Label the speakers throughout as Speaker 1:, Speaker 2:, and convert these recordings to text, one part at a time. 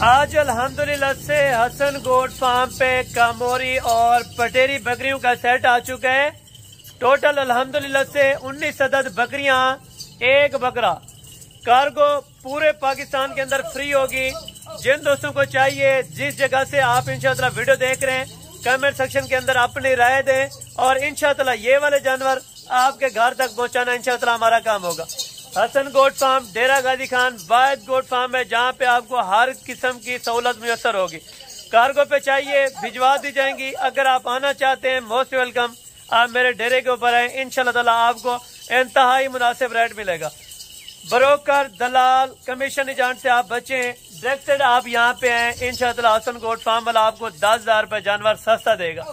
Speaker 1: आज अल्हम्दुलिल्लाह से हसन गोट फार्म पे कामोरी और पटेरी बकरियों का सेट आ चुका है। टोटल अल्हम्दुलिल्लाह से 19 अदद बकरियां, एक बकरा। कार्गो पूरे पाकिस्तान के अंदर फ्री होगी। जिन दोस्तों को चाहिए, जिस जगह से आप इंशाअल्लाह वीडियो देख रहे हैं, कमेंट सेक्शन के अंदर अपनी राय दें और इंशाअल्लाह ये वाले जानवर आपके घर तक पहुंचाना इंशाअल्लाह हमारा काम होगा। हसन गोट फार्म डेरा गाजी खान वाहिद गोट फार्म है, जहाँ पे आपको हर किस्म की सहूलत मुयसर होगी। कार्गो पे चाहिए भिजवा दी जाएंगी। अगर आप आना चाहते हैं, मोस्ट वेलकम। आप मेरे डेरे के ऊपर आए, इंशाअल्लाह ताला आपको इंतहाई मुनासिब रेट मिलेगा। ब्रोकर, दलाल, कमीशन एजेंट से आप बचें। डायरेक्टेड आप यहाँ पे आए, इंशाअल्लाह हसन गोट फार्म वाला आपको 10,000 रुपए जानवर सस्ता देगा।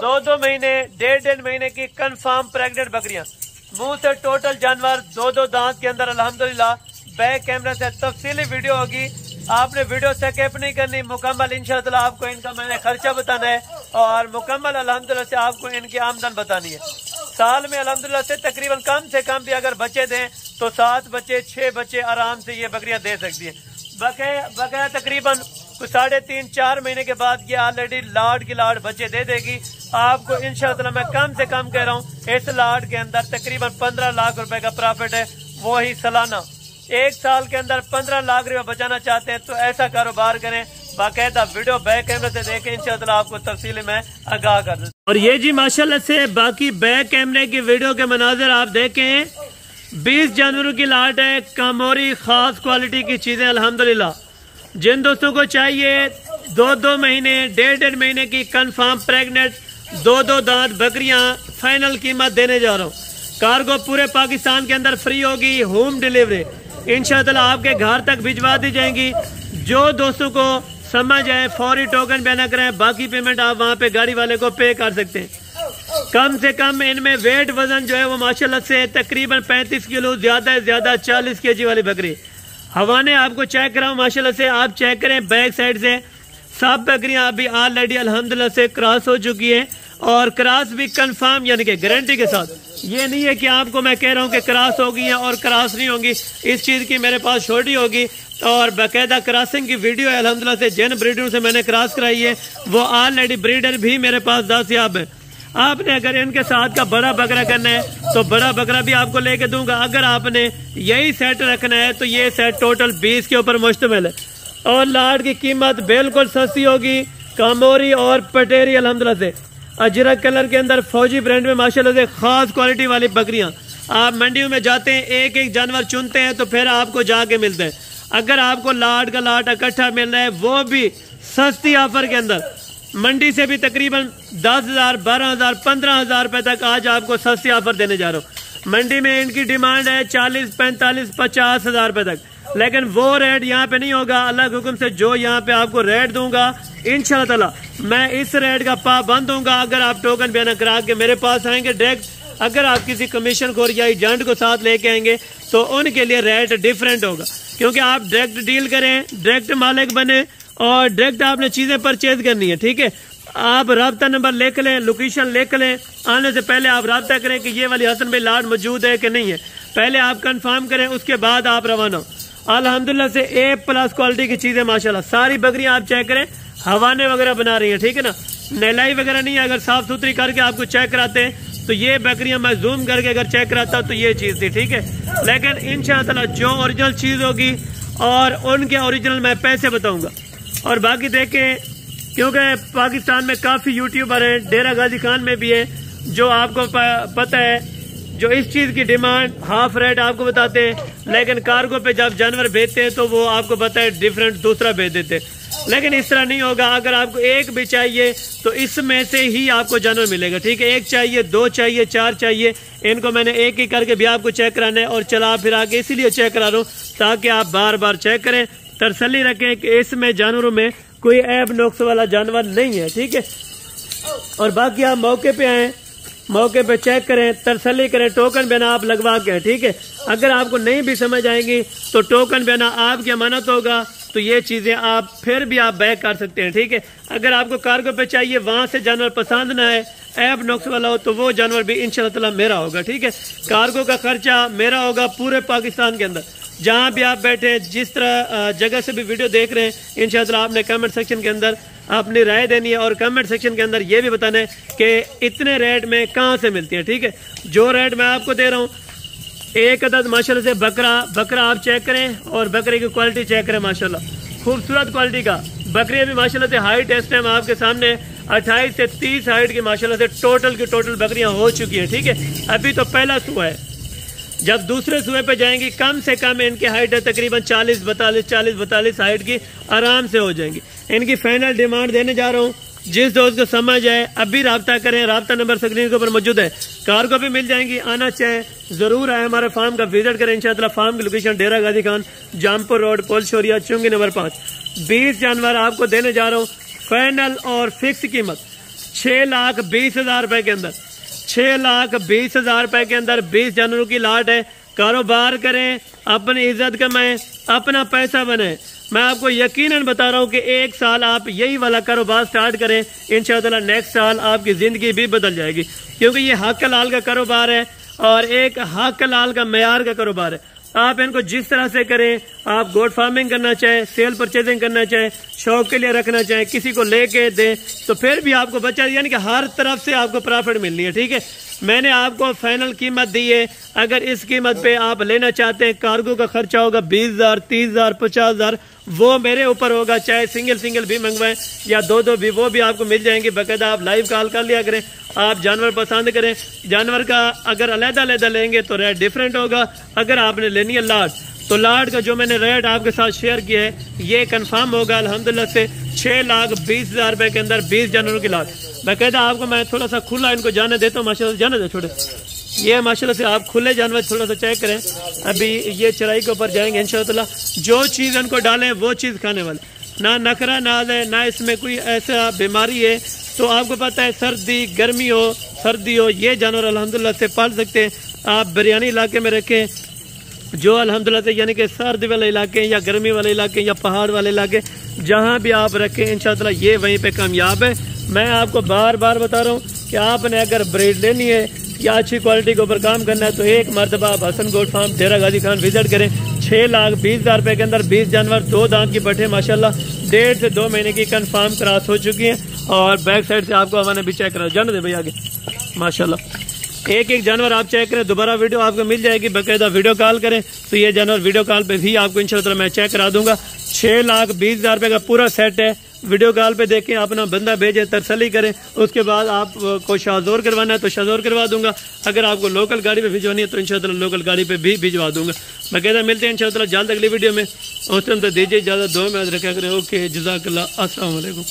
Speaker 1: 2-2 महीने, 1.5 महीने की कंफर्म प्रेग्नेंट बकरियां, मुंह से टोटल जानवर, 2-2 दांत के अंदर अल्हम्दुलिल्लाह। बैक कैमरा से तफसीली वीडियो होगी, आपने वीडियो स्किप नहीं करनी। मुकम्मल इंशाअल्लाह आपको इनका मैंने खर्चा बताना है और मुकम्मल अल्हम्दुलिल्लाह से आपको इनकी आमदन बतानी है। साल में अल्हम्दुलिल्लाह से तकरीबन कम से कम भी अगर बच्चे दें तो 7 बच्चे, 6 बच्चे आराम से ये बकरियां दे सकती है। बकरियां तकरीबन 3.5-4 महीने के बाद ये ऑलरेडी लाड की लाड बच्चे दे देगी आपको इंशाअल्लाह। मैं कम से कम कह रहा हूँ, इस लाड के अंदर तकरीबन 15 लाख रुपए का प्रॉफिट है, वो ही सालाना। 1 साल के अंदर 15 लाख रुपए बचाना चाहते हैं तो ऐसा कारोबार करें। बाकायदा वीडियो बैक कैमरे से देखें, इंशाअल्लाह आपको तफसील में आगाह कर दूँ। और ये जी माशाल्लाह से बाकी बैक कैमरे की वीडियो के मनाजिर आप देखें। 20 जानवरों की लाट है, कामोरी खास क्वालिटी की चीजें अल्हम्दुलिल्लाह। जिन दोस्तों को चाहिए, 2-2 महीने, 1.5 महीने की कंफर्म प्रेग्नेंट 2-2 दांत बकरियां, फाइनल कीमत देने जा रहा हूँ। कार्गो पूरे पाकिस्तान के अंदर फ्री होगी, होम डिलीवरी इंशाअल्लाह आपके घर तक भिजवा दी जाएंगी। जो दोस्तों को समझ आए फौरी टोकन पे ना करें, बाकी पेमेंट आप वहाँ पे गाड़ी वाले को पे कर सकते हैं। कम से कम इनमें वेट वजन जो है वो माशाल्लाह से तकरीबन 35 किलो, ज्यादा से ज्यादा 40 kg वाली बकरी। हवाने आपको चेक कराऊं, माशाल्लाह से आप चेक करें बैक साइड से, सब बकरियां अभी ऑलरेडी अल्हम्दुलिल्लाह से क्रॉस हो चुकी है और क्रॉस भी कंफर्म, यानी कि गारंटी के साथ। ये नहीं है कि आपको मैं कह रहा हूँ कि क्रॉस होगी है और क्रॉस नहीं होगी, इस चीज की मेरे पास छोटी होगी और बाकायदा क्रॉसिंग की वीडियो है अल्हम्दुलिल्लाह से। जिन ब्रीडरों से मैंने क्रॉस कराई है वो ऑलरेडी ब्रीडर भी मेरे पास दस्तयाब है। आपने अगर इनके साथ का बड़ा बकरा करना है तो बड़ा बकरा भी आपको लेके दूंगा। अगर आपने यही सेट रखना है तो ये सेट टोटल 20 के ऊपर मुश्तमिल है और लाट की कीमत बिल्कुल सस्ती होगी। कामोरी और पटेरी अल्हम्दुलिल्लाह से अजरक कलर के अंदर फौजी ब्रांड में माशाल्लाह से खास क्वालिटी वाली बकरियां। आप मंडियों में जाते हैं, एक एक जानवर चुनते हैं तो फिर आपको जाके मिलते हैं। अगर आपको लाट का लाट इकट्ठा मिल रहा है, वो भी सस्ती ऑफर के अंदर, मंडी से भी तकरीबन 10,000, 12,000, 15,000 रुपए तक आज आपको सस्ती ऑफर देने जा रहा हूँ। मंडी में इनकी डिमांड है 40, 45, 50,000 रुपए तक, लेकिन वो रेट यहाँ पे नहीं होगा। अल्लाह के हुक्म से जो यहाँ पे आपको रेट दूंगा इंशाअल्लाह ताला मैं इस रेट का पाबंद दूंगा। अगर आप टोकन बयाना करा के मेरे पास आएंगे डायरेक्ट, अगर आप किसी कमीशन खोर या एजेंट को साथ लेके आएंगे तो उनके लिए रेट डिफरेंट होगा, क्योंकि आप डायरेक्ट डील करें, डायरेक्ट मालिक बने और डायरेक्ट आपने चीजें परचेज करनी है। ठीक है, आप राब्ता नंबर लिख लें, लोकेशन लिख लें, आने से पहले आप राब्ता करें कि ये वाली हसन भाई लाट मौजूद है कि नहीं है, पहले आप कंफर्म करें, उसके बाद आप रवाना। अल्हम्दुलिल्लाह से A+ क्वालिटी की चीजें माशाल्लाह। सारी बकरियां आप चेक करें, हवाने वगैरह बना रही है, ठीक है ना, नहलाई वगैरह नहीं है। अगर साफ सुथरी करके आपको चेक कराते हैं तो ये बकरियां मैं जूम करके अगर चेक कराता तो ये चीज थी, ठीक है। लेकिन इंशाअल्लाह जो ओरिजिनल चीज होगी और उनके ओरिजिनल मैं पैसे बताऊंगा। और बाकी देखें, क्योंकि पाकिस्तान में काफी यूट्यूबर हैं, डेरा गाजी खान में भी है, जो आपको पता है जो इस चीज की डिमांड हाफ रेट आपको बताते हैं, लेकिन कार्गो पे जब जानवर भेजते हैं तो वो आपको पता है डिफरेंट दूसरा भेज देते हैं। लेकिन इस तरह नहीं होगा। अगर आपको एक भी चाहिए तो इसमें से ही आपको जानवर मिलेगा, ठीक है। 1 चाहिए, 2 चाहिए, 4 चाहिए, इनको मैंने एक ही करके भी आपको चेक कराना है और चला फिर आके इसीलिए चेक करा रहा हूँ ताकि आप बार बार चेक करें, तसल्ली रखें कि इसमें जानवरों में कोई ऐब नुक्स वाला जानवर नहीं है, ठीक है। और बाकी आप मौके पे आए, मौके पे चेक करें, तसल्ली करें, टोकन बयाना आप लगवा के, ठीक है। अगर आपको नहीं भी समझ आएगी तो टोकन बयाना आपकी अमानत होगा, तो ये चीजें आप फिर भी आप बैक कर सकते हैं, ठीक है। अगर आपको कार्गो पे चाहिए, वहां से जानवर पसंद ना है, ऐब नुक्स वाला हो, तो वो जानवर भी इंशाअल्लाह ताला मेरा होगा, ठीक है। कार्गो का खर्चा मेरा होगा पूरे पाकिस्तान के अंदर। जहाँ भी आप बैठे हैं, जिस तरह जगह से भी वीडियो देख रहे हैं, इंशाअल्लाह आपने कमेंट सेक्शन के अंदर अपनी राय देनी है और कमेंट सेक्शन के अंदर ये भी बताना है कि इतने रेट में कहाँ से मिलती है। ठीक है, जो रेट मैं आपको दे रहा हूँ, एक अदद माशाल्लाह से बकरा आप चेक करें और बकरे की क्वालिटी चेक करें। माशाल्लाह खूबसूरत क्वालिटी का बकरी भी माशाल्लाह से हाइट इस टाइम आपके सामने 28 से 30 हाइट की माशाल्लाह से टोटल बकरियां हो चुकी हैं। ठीक है, अभी तो पहला सुबह है, जब दूसरे सुबह पे जाएंगी कम से कम इनकी हाइट है तकरीबन 40-42 हाइट की आराम से हो जाएंगी। इनकी फाइनल डिमांड देने जा रहा हूँ, जिस दोस्त को समझ आए अभी रब्ता करें, रब्ता नंबर स्क्रीन के ऊपर मौजूद है। कार को भी मिल जाएंगी, आना चाहे जरूर आए, हमारे फार्म का विजिट करें इंशाअल्लाह। फार्म की लोकेशन डेरा गाजी खान, जामपुर रोड, पोल शोरिया, चुंगी नंबर 5। 20 जानवर आपको देने जा रहा हूँ, फाइनल और फिक्स कीमत 6,20,000 रुपए के अंदर, 6,20,000 रुपए के अंदर 20 जानवरों की लाट है। कारोबार करें, अपनी इज्जत कमाएं, अपना पैसा बने। मैं आपको यकीनन बता रहा हूँ कि एक साल आप यही वाला कारोबार स्टार्ट करें, इंशाअल्लाह नेक्स्ट साल आपकी जिंदगी भी बदल जाएगी, क्योंकि ये हक हलाल का कारोबार है और एक हक हलाल का मेयार का कारोबार है। आप इनको जिस तरह से करें, आप गोट फार्मिंग करना चाहे, सेल परचेजिंग करना चाहे, शौक के लिए रखना चाहे, किसी को लेके दें तो फिर भी आपको बचा, यानी कि हर तरफ से आपको प्रॉफिट मिलनी है। ठीक है, मैंने आपको फाइनल कीमत दी है। अगर इस कीमत पे आप लेना चाहते हैं, कार्गो का खर्चा होगा 20,000, 30,000, 50,000, वो मेरे ऊपर होगा। चाहे सिंगल भी मंगवाएं या दो भी, वो भी आपको मिल जाएंगे। बाकायदा आप लाइव कॉल कर लिया करें, आप जानवर पसंद करें। जानवर का अगर अलग-अलग लेंगे तो रेट डिफरेंट होगा। अगर आपने लेनी है लाट, तो लाट का जो मैंने रेट आपके साथ शेयर किया है ये कंफर्म होगा अल्हम्दुलिल्लाह से 6,20,000 रुपए के अंदर 20 जानवरों की लाट। बाकायदा आपको मैं थोड़ा सा खुला इनको जाने देता हूँ, माशाल्लाह जाने दे छोटे, ये माशाल्लाह से आप खुले जानवर थोड़ा सा चेक करें। अभी ये चराई के ऊपर जाएंगे इंशाअल्लाह, जो चीज़ इनको डालें वो चीज़ खाने वाले, ना नखरा ना है, ना इसमें कोई ऐसा बीमारी है। तो आपको पता है सर्दी गर्मी हो सर्दी हो, ये जानवर अल्हम्दुलिल्लाह से पाल सकते हैं। आप बिरयानी इलाके में रखें, जो अल्हम्दुलिल्लाह से यानी कि सर्दी वाले इलाके या गर्मी वाले इलाके या पहाड़ वाले इलाके, जहाँ भी आप रखें इंशाअल्लाह ये वहीं पे कामयाब है। मैं आपको बार बार बता रहा हूँ कि आपने अगर ब्रीड लेनी है या अच्छी क्वालिटी के ऊपर काम करना है तो एक मरतबा आप हसन गोट फार्म डेरा गाजी खान विजिट करें। 6,20,000 रुपए के अंदर 20 जानवर, 2 दांत की पट्टे माशाल्लाह 1.5 से 2 महीने की कंफर्म क्रॉस हो चुकी हैं। और बैक साइड से आपको हमने भी चेक करा, जाने दे भैया आगे। माशाल्लाह एक जानवर आप चेक करें, दोबारा वीडियो आपको मिल जाएगी। बाकायदा वीडियो कॉल करें तो ये जानवर वीडियो कॉल पे भी आपको इंशाअल्लाह मैं चेक करा दूंगा। 6,20,000 रुपए का पूरा सेट है। वीडियो कॉल पे देखें, अपना बंदा भेजें, तसल्ली करें। उसके बाद आपको शाहजोर करवाना है तो शाहजोर करवा दूंगा। अगर आपको लोकल गाड़ी पे भिजवानी है तो इंशाअल्लाह लोकल गाड़ी पे भी भिजवा दूंगा। बाकायदा मिलते हैं इंशाअल्लाह जल्द अगली वीडियो में। उस टाइम तो दीजिए इजाज़त, दुआ में याद रखा करें। ओके, जज़ाकल्लाह, अस्सलाम वालेकुम।